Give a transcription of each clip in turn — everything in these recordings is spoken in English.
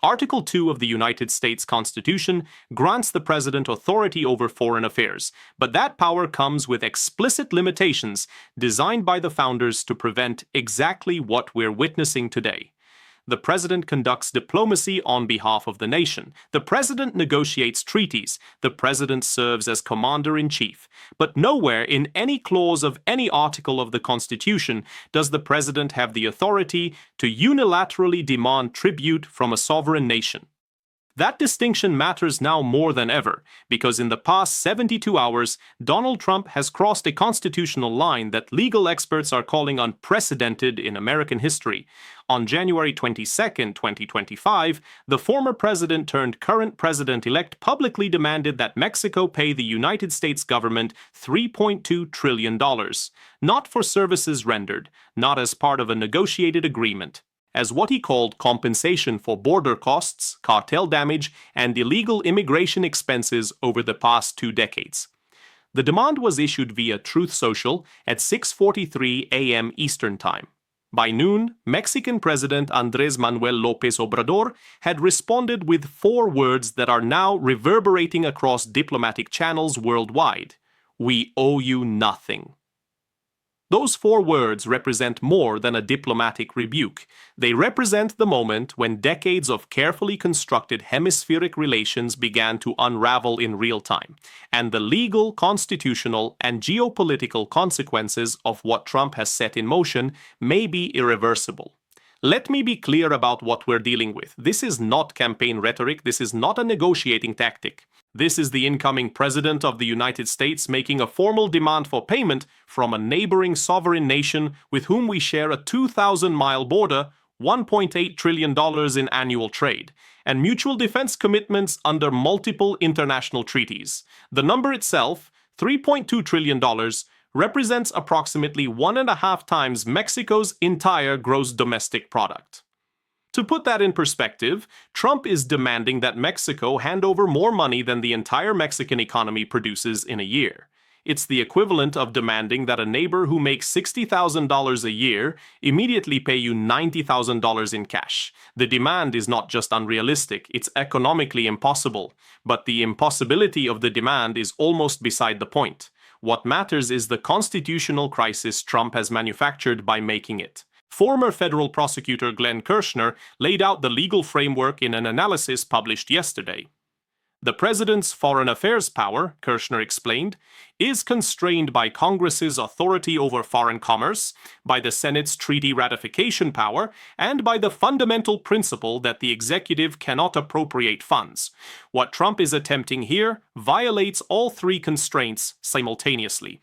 Article 2 of the United States Constitution grants the president authority over foreign affairs, but that power comes with explicit limitations designed by the founders to prevent exactly what we're witnessing today. The president conducts diplomacy on behalf of the nation. The president negotiates treaties. The president serves as commander-in-chief. But nowhere in any clause of any article of the Constitution does the president have the authority to unilaterally demand tribute from a sovereign nation. That distinction matters now more than ever, because in the past 72 hours, Donald Trump has crossed a constitutional line that legal experts are calling unprecedented in American history. On January 22, 2025, the former president turned current president-elect publicly demanded that Mexico pay the United States government $3.2 trillion, not for services rendered, not as part of a negotiated agreement, as what he called compensation for border costs, cartel damage, and illegal immigration expenses over the past 2 decades. The demand was issued via Truth Social at 6:43 a.m. Eastern Time. By noon, Mexican President Andrés Manuel López Obrador had responded with 4 words that are now reverberating across diplomatic channels worldwide. "We owe you nothing." Those 4 words represent more than a diplomatic rebuke. They represent the moment when decades of carefully constructed hemispheric relations began to unravel in real time, and the legal, constitutional, and geopolitical consequences of what Trump has set in motion may be irreversible. Let me be clear about what we're dealing with. This is not campaign rhetoric. This is not a negotiating tactic. This is the incoming president of the United States making a formal demand for payment from a neighboring sovereign nation with whom we share a 2,000-mile border, $1.8 trillion in annual trade, and mutual defense commitments under multiple international treaties. The number itself, $3.2 trillion, represents approximately 1.5 times Mexico's entire gross domestic product. To put that in perspective, Trump is demanding that Mexico hand over more money than the entire Mexican economy produces in a year. It's the equivalent of demanding that a neighbor who makes $60,000 a year immediately pay you $90,000 in cash. The demand is not just unrealistic, it's economically impossible. But the impossibility of the demand is almost beside the point. What matters is the constitutional crisis Trump has manufactured by making it. Former federal prosecutor Glenn Kirshner laid out the legal framework in an analysis published yesterday. The president's foreign affairs power, Kirshner explained, is constrained by Congress's authority over foreign commerce, by the Senate's treaty ratification power, and by the fundamental principle that the executive cannot appropriate funds. What Trump is attempting here violates all 3 constraints simultaneously.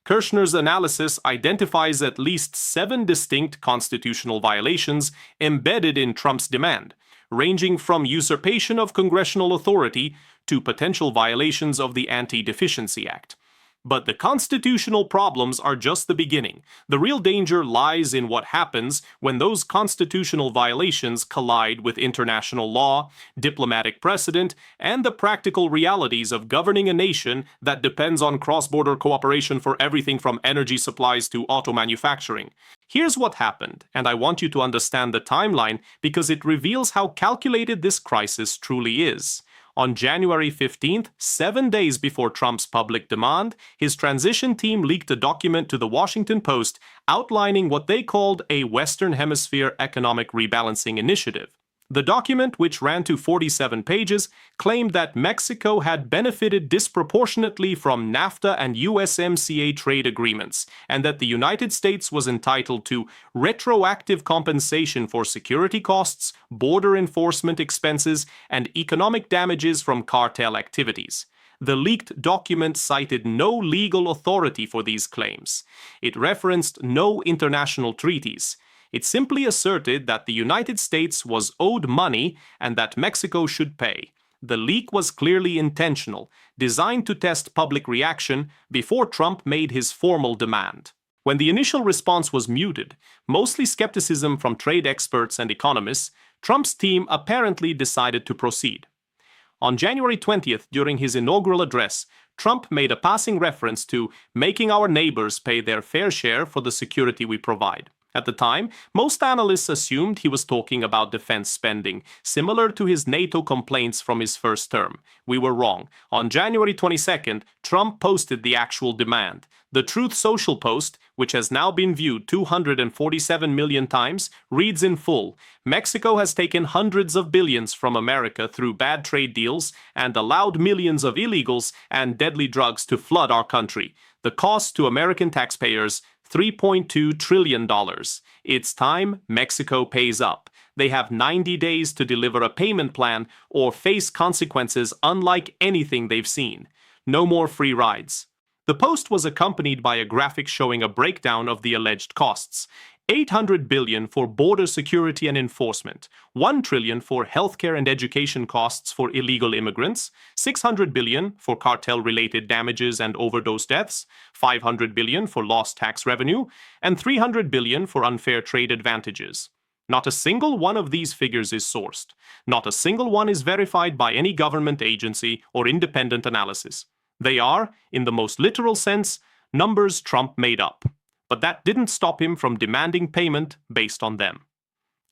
Kirshner's analysis identifies at least 7 distinct constitutional violations embedded in Trump's demand, ranging from usurpation of congressional authority to potential violations of the Anti-Deficiency Act. But the constitutional problems are just the beginning. The real danger lies in what happens when those constitutional violations collide with international law, diplomatic precedent, and the practical realities of governing a nation that depends on cross-border cooperation for everything from energy supplies to auto manufacturing. Here's what happened, and I want you to understand the timeline because it reveals how calculated this crisis truly is. On January 15th, 7 days before Trump's public demand, his transition team leaked a document to the Washington Post outlining what they called a Western Hemisphere Economic Rebalancing Initiative. The document, which ran to 47 pages, claimed that Mexico had benefited disproportionately from NAFTA and USMCA trade agreements, and that the United States was entitled to retroactive compensation for security costs, border enforcement expenses, and economic damages from cartel activities. The leaked document cited no legal authority for these claims. It referenced no international treaties. It simply asserted that the United States was owed money and that Mexico should pay. The leak was clearly intentional, designed to test public reaction before Trump made his formal demand. When the initial response was muted, mostly skepticism from trade experts and economists, Trump's team apparently decided to proceed. On January 20th, during his inaugural address, Trump made a passing reference to making our neighbors pay their fair share for the security we provide. At the time, most analysts assumed he was talking about defense spending, similar to his NATO complaints from his first term. We were wrong. On January 22nd, Trump posted the actual demand. The Truth Social post, which has now been viewed 247 million times, reads in full, "Mexico has taken hundreds of billions from America through bad trade deals and allowed millions of illegals and deadly drugs to flood our country. The cost to American taxpayers, $3.2 trillion. It's time Mexico pays up. They have 90 days to deliver a payment plan or face consequences unlike anything they've seen. No more free rides." The post was accompanied by a graphic showing a breakdown of the alleged costs. 800 billion for border security and enforcement, 1 trillion for healthcare and education costs for illegal immigrants, 600 billion for cartel-related damages and overdose deaths, 500 billion for lost tax revenue, and 300 billion for unfair trade advantages. Not a single one of these figures is sourced. Not a single one is verified by any government agency or independent analysis. They are, in the most literal sense, numbers Trump made up. But that didn't stop him from demanding payment based on them.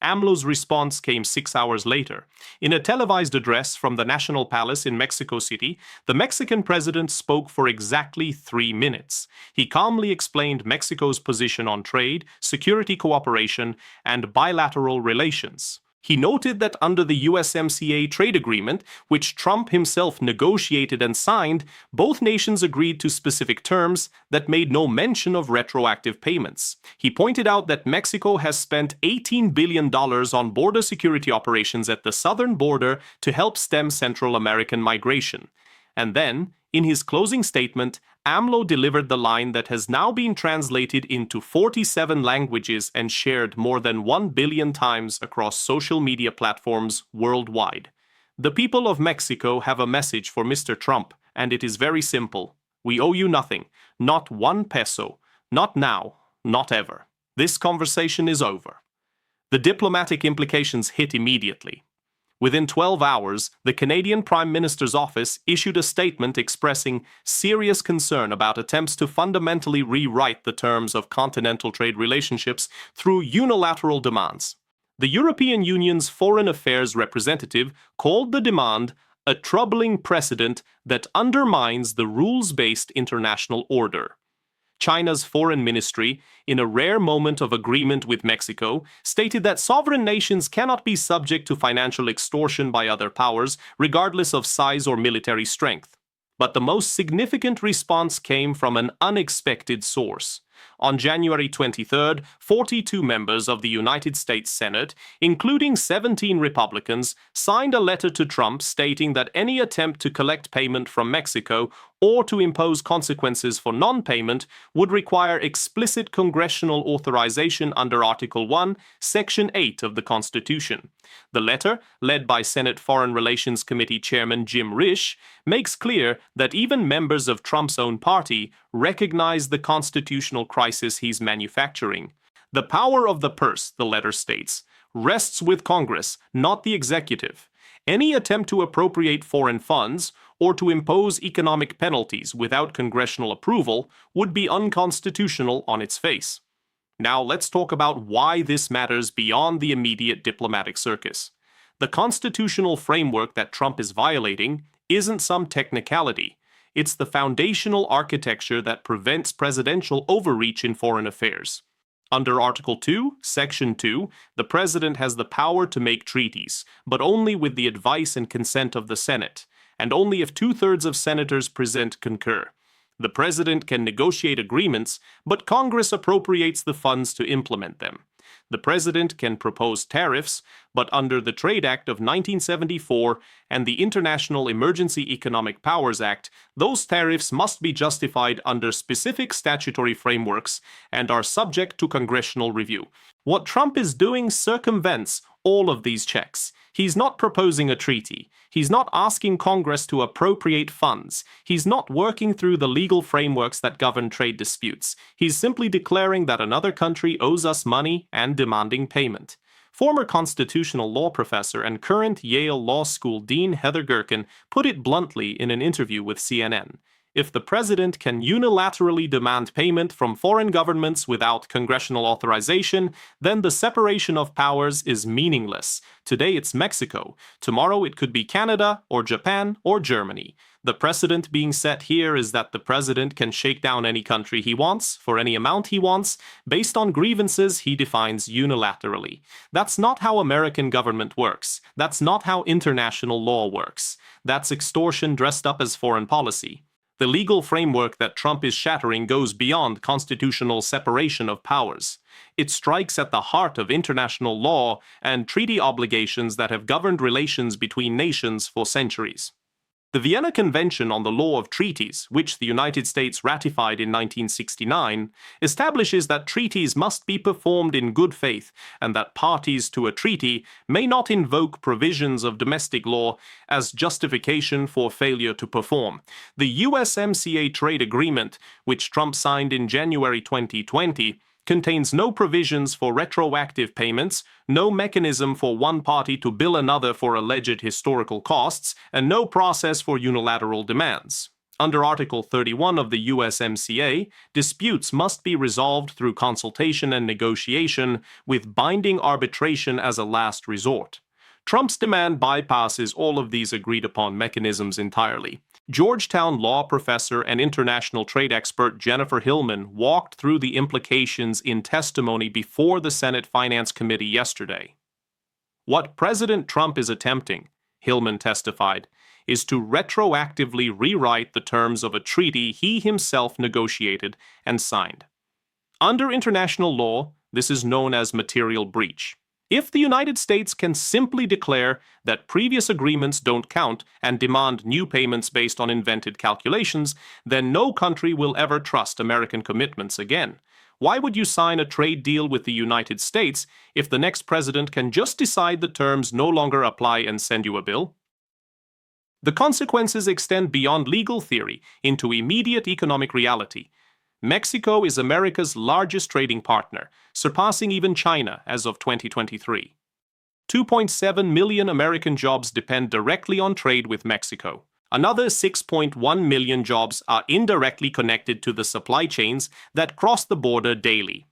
AMLO's response came 6 hours later. In a televised address from the National Palace in Mexico City, the Mexican president spoke for exactly 3 minutes. He calmly explained Mexico's position on trade, security cooperation, and bilateral relations. He noted that under the USMCA trade agreement, which Trump himself negotiated and signed, both nations agreed to specific terms that made no mention of retroactive payments. He pointed out that Mexico has spent $18 billion on border security operations at the southern border to help stem Central American migration. And then, in his closing statement, AMLO delivered the line that has now been translated into 47 languages and shared more than 1 billion times across social media platforms worldwide. The people of Mexico have a message for Mr. Trump, and it is very simple. We owe you nothing, not 1 peso, not now, not ever. This conversation is over. The diplomatic implications hit immediately. Within 12 hours, the Canadian Prime Minister's office issued a statement expressing serious concern about attempts to fundamentally rewrite the terms of continental trade relationships through unilateral demands. The European Union's Foreign Affairs representative called the demand a troubling precedent that undermines the rules-based international order. China's foreign ministry, in a rare moment of agreement with Mexico, stated that sovereign nations cannot be subject to financial extortion by other powers, regardless of size or military strength. But the most significant response came from an unexpected source. On January 23rd, 42 members of the United States Senate, including 17 Republicans, signed a letter to Trump stating that any attempt to collect payment from Mexico or to impose consequences for non-payment would require explicit congressional authorization under Article 1, Section 8 of the Constitution. The letter, led by Senate Foreign Relations Committee Chairman Jim Risch, makes clear that even members of Trump's own party recognize the constitutional crisis he's manufacturing. The power of the purse, the letter states, rests with Congress, not the executive. Any attempt to appropriate foreign funds or to impose economic penalties without congressional approval would be unconstitutional on its face. Now let's talk about why this matters beyond the immediate diplomatic circus. The constitutional framework that Trump is violating isn't some technicality. It's the foundational architecture that prevents presidential overreach in foreign affairs. Under Article 2, Section 2, the president has the power to make treaties, but only with the advice and consent of the Senate, and only if 2/3 of senators present concur. The president can negotiate agreements, but Congress appropriates the funds to implement them. The president can propose tariffs, but under the Trade Act of 1974 and the International Emergency Economic Powers Act, those tariffs must be justified under specific statutory frameworks and are subject to congressional review. What Trump is doing circumvents all of these checks. He's not proposing a treaty. He's not asking Congress to appropriate funds. He's not working through the legal frameworks that govern trade disputes. He's simply declaring that another country owes us money and demanding payment. Former constitutional law professor and current Yale Law School Dean Heather Gerken put it bluntly in an interview with CNN. If the president can unilaterally demand payment from foreign governments without congressional authorization, then the separation of powers is meaningless. Today it's Mexico. Tomorrow it could be Canada or Japan or Germany. The precedent being set here is that the president can shake down any country he wants, for any amount he wants, based on grievances he defines unilaterally. That's not how American government works. That's not how international law works. That's extortion dressed up as foreign policy. The legal framework that Trump is shattering goes beyond constitutional separation of powers. It strikes at the heart of international law and treaty obligations that have governed relations between nations for centuries. The Vienna Convention on the Law of Treaties, which the United States ratified in 1969, establishes that treaties must be performed in good faith and that parties to a treaty may not invoke provisions of domestic law as justification for failure to perform. The USMCA trade agreement, which Trump signed in January 2020, contains no provisions for retroactive payments, no mechanism for one party to bill another for alleged historical costs, and no process for unilateral demands. Under Article 31 of the USMCA, disputes must be resolved through consultation and negotiation, with binding arbitration as a last resort. Trump's demand bypasses all of these agreed-upon mechanisms entirely. Georgetown law professor and international trade expert Jennifer Hillman walked through the implications in testimony before the Senate Finance Committee yesterday. What President Trump is attempting, Hillman testified, is to retroactively rewrite the terms of a treaty he himself negotiated and signed. Under international law, this is known as material breach. If the United States can simply declare that previous agreements don't count and demand new payments based on invented calculations, then no country will ever trust American commitments again. Why would you sign a trade deal with the United States if the next president can just decide the terms no longer apply and send you a bill? The consequences extend beyond legal theory into immediate economic reality. Mexico is America's largest trading partner, surpassing even China as of 2023. 2.7 million American jobs depend directly on trade with Mexico. Another 6.1 million jobs are indirectly connected to the supply chains that cross the border daily.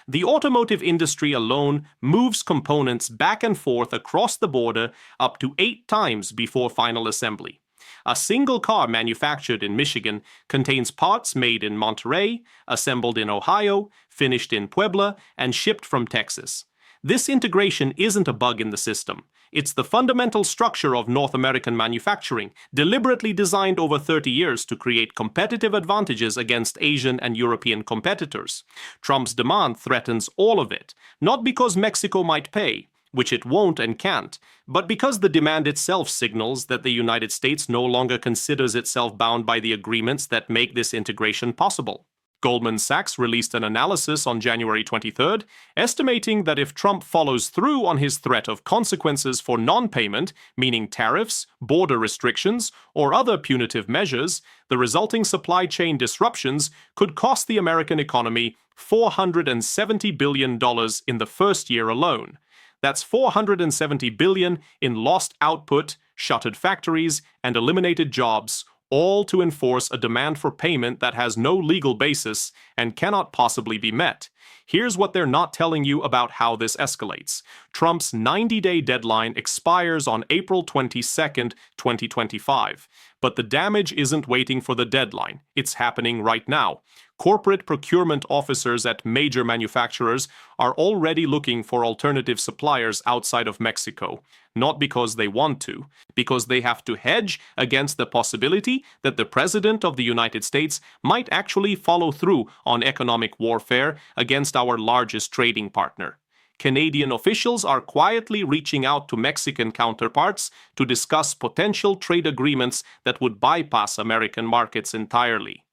The automotive industry alone moves components back and forth across the border up to 8 times before final assembly. A single car manufactured in Michigan contains parts made in Monterrey, assembled in Ohio, finished in Puebla, and shipped from Texas. This integration isn't a bug in the system. It's the fundamental structure of North American manufacturing, deliberately designed over 30 years to create competitive advantages against Asian and European competitors. Trump's demand threatens all of it, not because Mexico might pay, which it won't and can't, but because the demand itself signals that the United States no longer considers itself bound by the agreements that make this integration possible. Goldman Sachs released an analysis on January 23rd, estimating that if Trump follows through on his threat of consequences for non-payment, meaning tariffs, border restrictions, or other punitive measures, the resulting supply chain disruptions could cost the American economy $470 billion in the first year alone. That's $470 billion in lost output, shuttered factories, and eliminated jobs, all to enforce a demand for payment that has no legal basis and cannot possibly be met. Here's what they're not telling you about how this escalates. Trump's 90-day deadline expires on April 22, 2025. But the damage isn't waiting for the deadline. It's happening right now. Corporate procurement officers at major manufacturers are already looking for alternative suppliers outside of Mexico, not because they want to, because they have to hedge against the possibility that the President of the United States might actually follow through on economic warfare against our largest trading partner. Canadian officials are quietly reaching out to Mexican counterparts to discuss potential trade agreements that would bypass American markets entirely.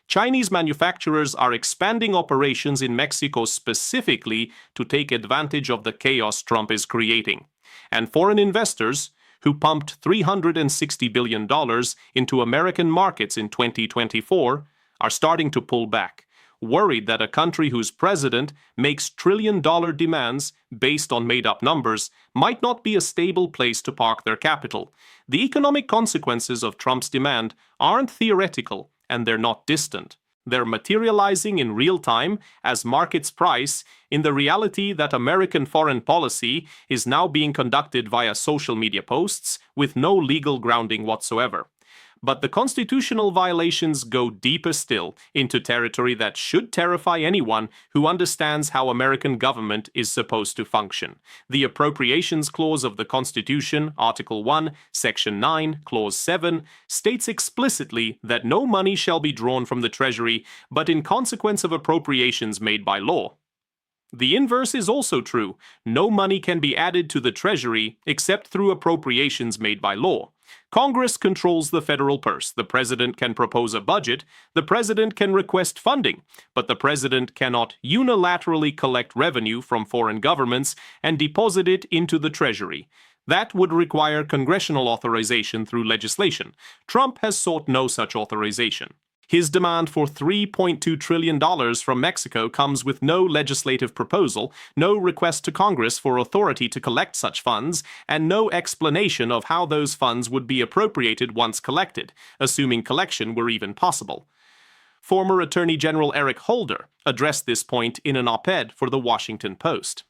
Chinese manufacturers are expanding operations in Mexico specifically to take advantage of the chaos Trump is creating. And foreign investors, who pumped $360 billion into American markets in 2024, are starting to pull back, worried that a country whose president makes trillion-dollar demands based on made-up numbers might not be a stable place to park their capital. The economic consequences of Trump's demand aren't theoretical. and they're not distant. They're materializing in real time as markets price in the reality that American foreign policy is now being conducted via social media posts with no legal grounding whatsoever. But the constitutional violations go deeper still into territory that should terrify anyone who understands how American government is supposed to function. The Appropriations Clause of the Constitution, Article 1, Section 9, Clause 7, states explicitly that no money shall be drawn from the Treasury but in consequence of appropriations made by law. The inverse is also true. No money can be added to the Treasury except through appropriations made by law. Congress controls the federal purse. The president can propose a budget. The president can request funding. But the president cannot unilaterally collect revenue from foreign governments and deposit it into the Treasury. That would require congressional authorization through legislation. Trump has sought no such authorization. His demand for $3.2 trillion from Mexico comes with no legislative proposal, no request to Congress for authority to collect such funds, and no explanation of how those funds would be appropriated once collected, assuming collection were even possible. Former Attorney General Eric Holder addressed this point in an op-ed for the Washington Post.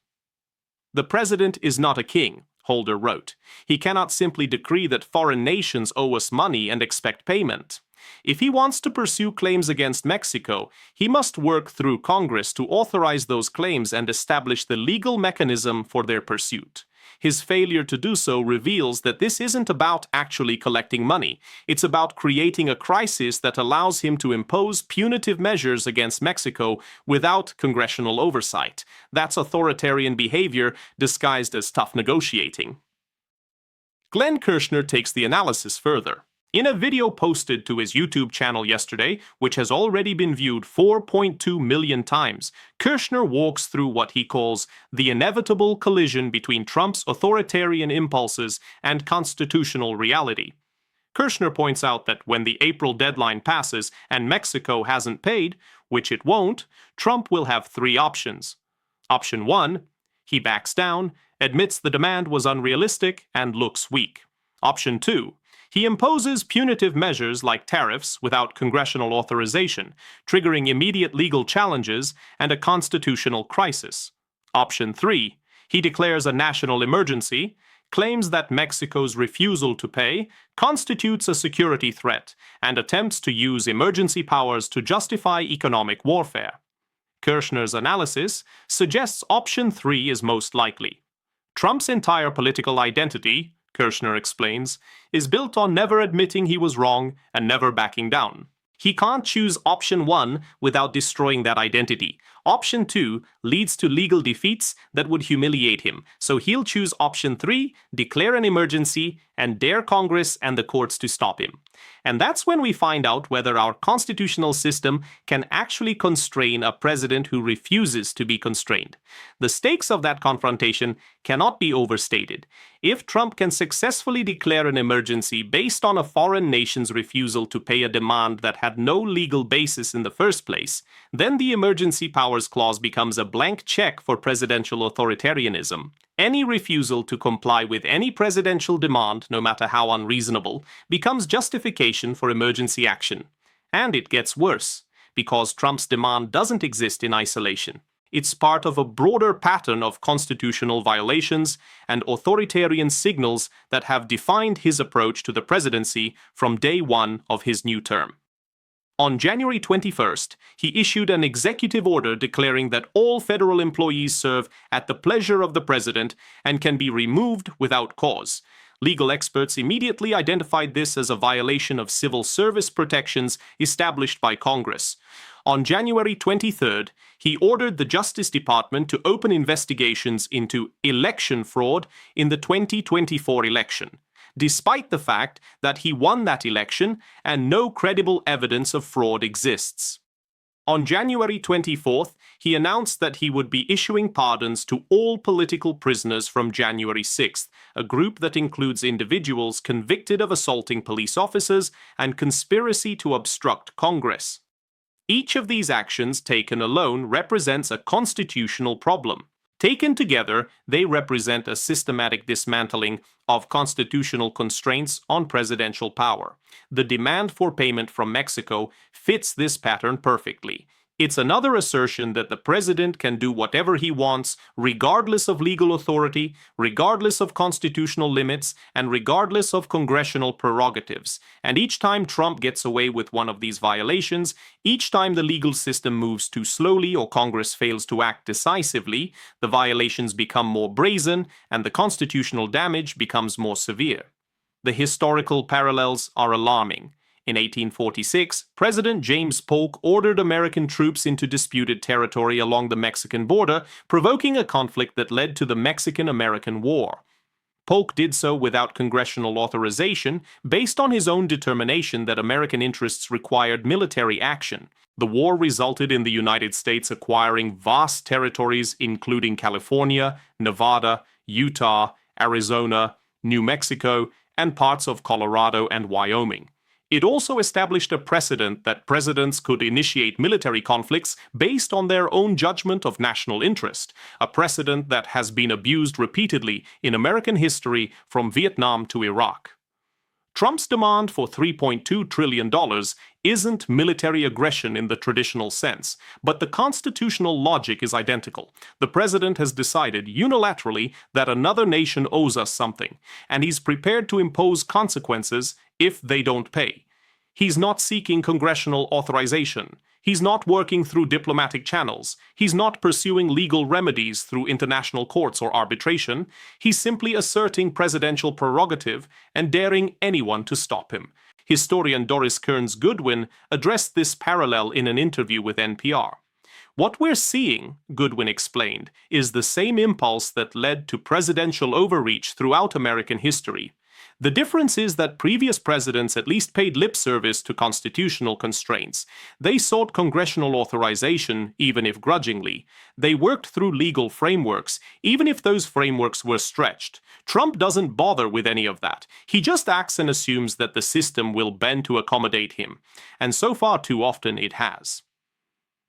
"The president is not a king," Holder wrote. "He cannot simply decree that foreign nations owe us money and expect payment. If he wants to pursue claims against Mexico, he must work through Congress to authorize those claims and establish the legal mechanism for their pursuit. His failure to do so reveals that this isn't about actually collecting money. It's about creating a crisis that allows him to impose punitive measures against Mexico without congressional oversight. That's authoritarian behavior disguised as tough negotiating." Glenn Kirshner takes the analysis further. In a video posted to his YouTube channel yesterday, which has already been viewed 4.2 million times, Kirshner walks through what he calls the inevitable collision between Trump's authoritarian impulses and constitutional reality. Kirshner points out that when the April deadline passes and Mexico hasn't paid, which it won't, Trump will have three options. Option 1, he backs down, admits the demand was unrealistic, and looks weak. Option 2, he imposes punitive measures like tariffs without congressional authorization, triggering immediate legal challenges and a constitutional crisis. Option 3, he declares a national emergency, claims that Mexico's refusal to pay constitutes a security threat, and attempts to use emergency powers to justify economic warfare. Kirshner's analysis suggests option 3 is most likely. Trump's entire political identity, Kirshner explains, is built on never admitting he was wrong and never backing down. He can't choose option 1 without destroying that identity. Option 2 leads to legal defeats that would humiliate him, so he'll choose option 3, declare an emergency, and dare Congress and the courts to stop him. And that's when we find out whether our constitutional system can actually constrain a president who refuses to be constrained. The stakes of that confrontation cannot be overstated. If Trump can successfully declare an emergency based on a foreign nation's refusal to pay a demand that had no legal basis in the first place, then the Emergency Powers Clause becomes a blank check for presidential authoritarianism. Any refusal to comply with any presidential demand, no matter how unreasonable, becomes justification for emergency action. And it gets worse, because Trump's demand doesn't exist in isolation. It's part of a broader pattern of constitutional violations and authoritarian signals that have defined his approach to the presidency from day one of his new term. On January 21st, he issued an executive order declaring that all federal employees serve at the pleasure of the president and can be removed without cause. Legal experts immediately identified this as a violation of civil service protections established by Congress. On January 23rd, he ordered the Justice Department to open investigations into election fraud in the 2024 election, despite the fact that he won that election and no credible evidence of fraud exists. On January 24th, he announced that he would be issuing pardons to all political prisoners from January 6th, a group that includes individuals convicted of assaulting police officers and conspiracy to obstruct Congress. Each of these actions taken alone represents a constitutional problem. Taken together, they represent a systematic dismantling of constitutional constraints on presidential power. The demand for payment from Mexico fits this pattern perfectly. It's another assertion that the president can do whatever he wants, regardless of legal authority, regardless of constitutional limits, and regardless of congressional prerogatives. And each time Trump gets away with one of these violations, each time the legal system moves too slowly or Congress fails to act decisively, the violations become more brazen and the constitutional damage becomes more severe. The historical parallels are alarming. In 1846, President James Polk ordered American troops into disputed territory along the Mexican border, provoking a conflict that led to the Mexican-American War. Polk did so without congressional authorization, based on his own determination that American interests required military action. The war resulted in the United States acquiring vast territories including California, Nevada, Utah, Arizona, New Mexico, and parts of Colorado and Wyoming. It also established a precedent that presidents could initiate military conflicts based on their own judgment of national interest, a precedent that has been abused repeatedly in American history from Vietnam to Iraq. Trump's demand for $3.2 trillion isn't military aggression in the traditional sense, but the constitutional logic is identical. The president has decided unilaterally that another nation owes us something, and he's prepared to impose consequences if they don't pay. He's not seeking congressional authorization. He's not working through diplomatic channels. He's not pursuing legal remedies through international courts or arbitration. He's simply asserting presidential prerogative and daring anyone to stop him. Historian Doris Kearns Goodwin addressed this parallel in an interview with NPR. What we're seeing, Goodwin explained, is the same impulse that led to presidential overreach throughout American history. The difference is that previous presidents at least paid lip service to constitutional constraints. They sought congressional authorization, even if grudgingly. They worked through legal frameworks, even if those frameworks were stretched. Trump doesn't bother with any of that. He just acts and assumes that the system will bend to accommodate him. And so far too often it has.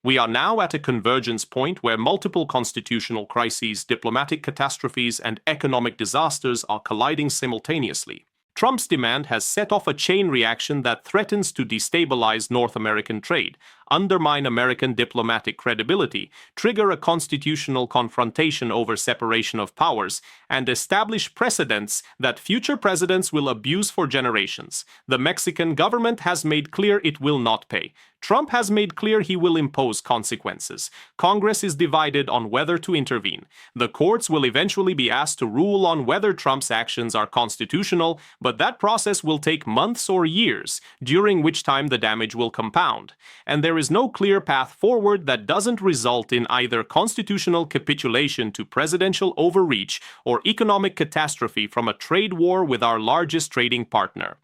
We are now at a convergence point where multiple constitutional crises, diplomatic catastrophes, and economic disasters are colliding simultaneously. Trump's demand has set off a chain reaction that threatens to destabilize North American trade, undermine American diplomatic credibility, trigger a constitutional confrontation over separation of powers, and establish precedents that future presidents will abuse for generations. The Mexican government has made clear it will not pay. Trump has made clear he will impose consequences. Congress is divided on whether to intervene. The courts will eventually be asked to rule on whether Trump's actions are constitutional, but that process will take months or years, during which time the damage will compound. And there is no clear path forward that doesn't result in either constitutional capitulation to presidential overreach or economic catastrophe from a trade war with our largest trading partner.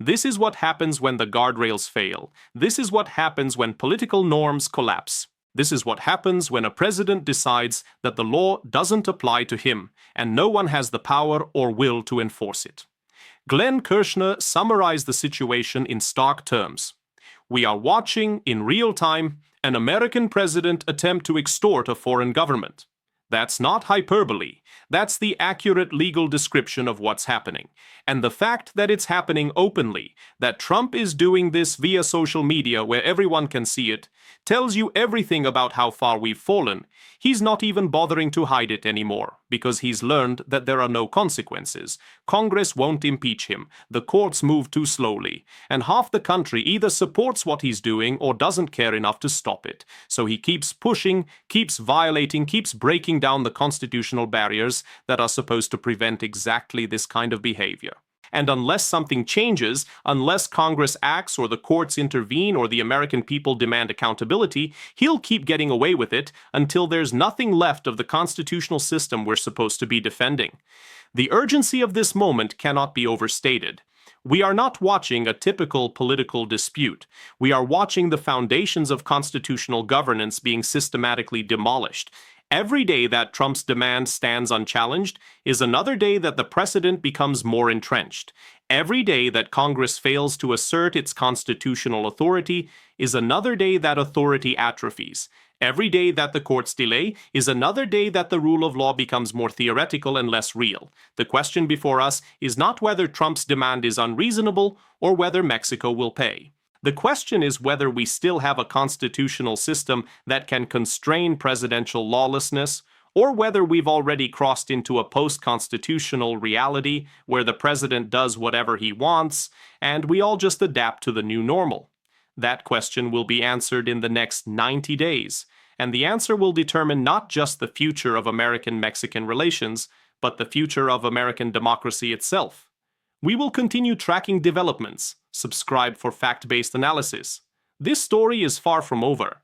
This is what happens when the guardrails fail. This is what happens when political norms collapse. This is what happens when a president decides that the law doesn't apply to him, and no one has the power or will to enforce it. Glenn Kirshner summarized the situation in stark terms. We are watching, in real time, an American president attempt to extort a foreign government. That's not hyperbole. That's the accurate legal description of what's happening. And the fact that it's happening openly, that Trump is doing this via social media where everyone can see it, tells you everything about how far we've fallen. He's not even bothering to hide it anymore, because he's learned that there are no consequences. Congress won't impeach him, the courts move too slowly, and half the country either supports what he's doing or doesn't care enough to stop it. So he keeps pushing, keeps violating, keeps breaking down the constitutional barriers that are supposed to prevent exactly this kind of behavior. And unless something changes, unless Congress acts or the courts intervene or the American people demand accountability, he'll keep getting away with it until there's nothing left of the constitutional system we're supposed to be defending. The urgency of this moment cannot be overstated. We are not watching a typical political dispute. We are watching the foundations of constitutional governance being systematically demolished. Every day that Trump's demand stands unchallenged is another day that the precedent becomes more entrenched. Every day that Congress fails to assert its constitutional authority is another day that authority atrophies. Every day that the courts delay is another day that the rule of law becomes more theoretical and less real. The question before us is not whether Trump's demand is unreasonable or whether Mexico will pay. The question is whether we still have a constitutional system that can constrain presidential lawlessness, or whether we've already crossed into a post-constitutional reality where the president does whatever he wants, and we all just adapt to the new normal. That question will be answered in the next 90 days, and the answer will determine not just the future of American-Mexican relations, but the future of American democracy itself. We will continue tracking developments. Subscribe for fact-based analysis. This story is far from over.